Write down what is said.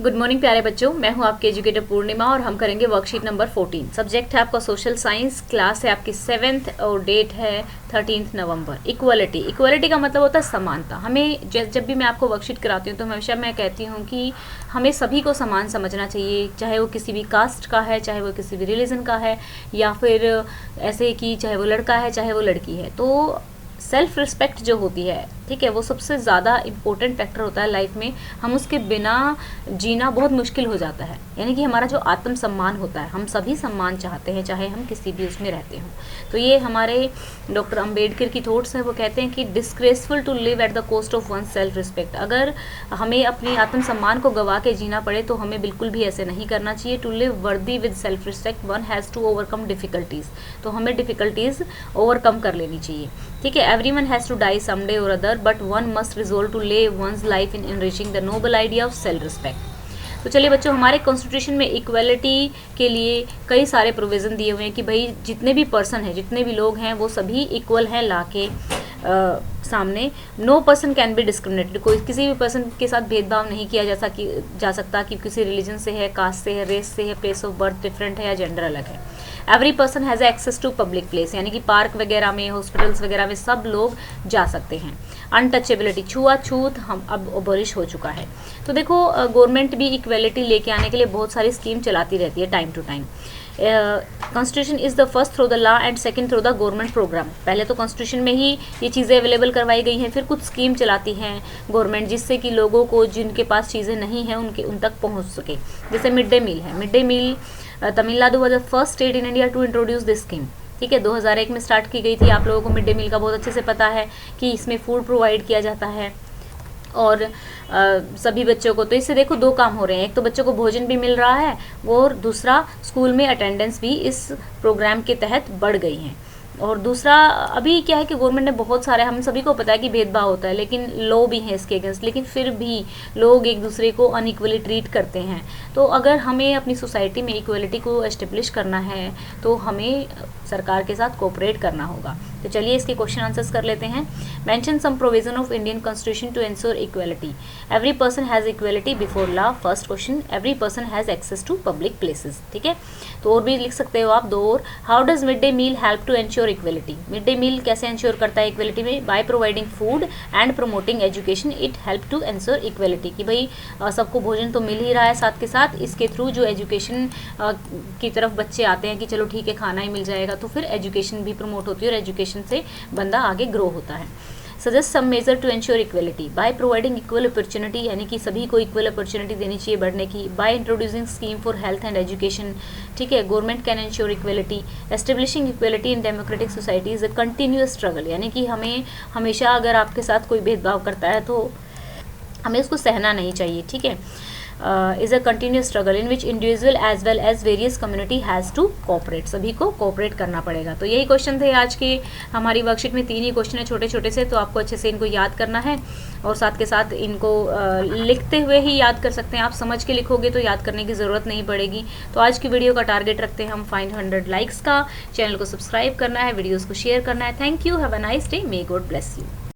Good morning प्यारे बच्चों, मैं हूं आपके एजुकेटर पूर्णिमा और हम करेंगे वर्कशीट नंबर 14। सब्जेक्ट है आपका सोशल साइंस, क्लास है आपकी 7th और डेट है 13 नवंबर। इक्वलिटी का मतलब होता है समानता। हमें जब भी मैं आपको वर्कशीट कराती हूँ तो हमेशा मैं कहती हूँ कि हमें सभी को समान समझना चाहिए, चाहे वो किसी भी कास्ट का है, चाहे वो किसी भी रिलीजन का है, या फिर ऐसे कि चाहे वो लड़का है चाहे वो लड़की है। तो सेल्फ रिस्पेक्ट जो होती है, ठीक है, वो सबसे ज़्यादा इम्पोर्टेंट फैक्टर होता है लाइफ में। हम उसके बिना जीना बहुत मुश्किल हो जाता है। यानी कि हमारा जो आत्मसम्मान होता है, हम सभी सम्मान चाहते हैं चाहे हम किसी भी उसमें रहते हों। तो ये हमारे डॉक्टर अंबेडकर की थॉट्स हैं। वो कहते हैं कि disgraceful to live at the cost of one self respect. अगर हमें अपनी आत्मसम्मान को गवा के जीना पड़े तो हमें बिल्कुल भी ऐसे नहीं करना चाहिए। To live worthy with self respect one has to overcome difficulties. तो हमें डिफ़िकल्टीज़ ओवरकम कर लेनी चाहिए, ठीक है। Everyone has to die someday और other, but one must resolve to lay one's life in enriching the noble idea of self respect. तो चलिए बच्चों, हमारे कॉन्स्टिट्यूशन में इक्वलिटी के लिए कई सारे प्रोविज़न दिए हुए हैं कि भाई जितने भी पर्सन हैं, जितने भी लोग हैं, वो सभी इक्वल हैं ला के सामने। No person can be discriminated. कोई किसी भी पर्सन के साथ भेदभाव नहीं किया जा सकता कि किसी रिलीजन से है, कास्ट से है, रेस से है, प्लेस ऑफ बर्थ डिफरेंट है या जेंडर अलग है। Every person has access to public place, यानी कि पार्क वगैरह में, हॉस्पिटल्स वगैरह में सब लोग जा सकते हैं। अनटचेबिलिटी, छुआछूत हम अब अबॉलिश हो चुका है। तो देखो, गवर्नमेंट भी इक्वलिटी लेके आने के लिए बहुत सारी स्कीम चलाती रहती है time to time. Constitution is the first through the law and second through the government programme. पहले तो कॉन्स्टिट्यूशन में ही ये चीज़ें अवेलेबल करवाई गई हैं, फिर कुछ स्कीम चलाती हैं गवर्नमेंट जिससे कि लोगों को जिनके पास चीज़ें नहीं हैं उन तक पहुंच सके। जैसे मिड डे मील है। Mid day meal Tamil Nadu was the first state in India to introduce this scheme, ठीक है। 2001 में स्टार्ट की गई थी। आप लोगों को मिड डे मील का बहुत अच्छे से पता है कि इसमें फूड प्रोवाइड किया जाता है और सभी बच्चों को। तो इससे देखो दो काम हो रहे हैं, एक तो बच्चों को भोजन भी मिल रहा है और दूसरा स्कूल में अटेंडेंस भी इस प्रोग्राम के तहत बढ़ गई हैं। और दूसरा अभी क्या है कि गवर्नमेंट ने बहुत सारे, हम सभी को पता है कि भेदभाव होता है, लेकिन लॉ भी है इसके अगेंस्ट, लेकिन फिर भी लोग एक दूसरे को अनइक्वली ट्रीट करते हैं। तो अगर हमें अपनी सोसाइटी में इक्वलिटी को एस्टेब्लिश करना है तो हमें सरकार के साथ कोऑपरेट करना होगा। तो चलिए इसके क्वेश्चन आंसर्स कर लेते हैं। Mention some provision of Indian constitution to ensure equality. Every person has equality before law. First question, every person has access to public places, ठीक है। तो और भी लिख सकते हो आप दो और। How does mid day meal help to ensure equality. Mid day meal कैसे एंश्योर करता है इक्वलिटी में? By providing food and promoting education it help to ensure equality. कि भाई सबको भोजन तो मिल ही रहा है, साथ के साथ इसके थ्रू जो एजुकेशन की तरफ बच्चे आते हैं कि चलो ठीक है खाना ही मिल जाएगा, तो फिर एजुकेशन भी प्रमोट होती है और एजुकेशन से बंदा आगे ग्रो होता है। Suggest some measure to ensure equality. By providing equal opportunity, यानी कि सभी को इक्वल अपॉर्चुनिटी देनी चाहिए बढ़ने की। By introducing scheme for health and education, ठीक है, government can ensure equality. Establishing equality in democratic society is a continuous struggle, यानी कि हमें हमेशा अगर आपके साथ कोई भेदभाव करता है तो हमें उसको सहना नहीं चाहिए, ठीक है। Is a continuous struggle in which individual as well as various community has to cooperate. सभी को कोऑपरेट करना पड़ेगा। तो यही क्वेश्चन थे आज के हमारी वर्कशीट में। 3 ही क्वेश्चन है छोटे छोटे से, तो आपको अच्छे से इनको याद करना है और साथ के साथ इनको लिखते हुए ही याद कर सकते हैं। आप समझ के लिखोगे तो याद करने की ज़रूरत नहीं पड़ेगी। तो आज की वीडियो का टारगेट रखते हैं हम 500 लाइक्स का। चैनल को सब्सक्राइब करना है, वीडियोज़ को शेयर करना है। Thank you, have a nice day, may God bless you.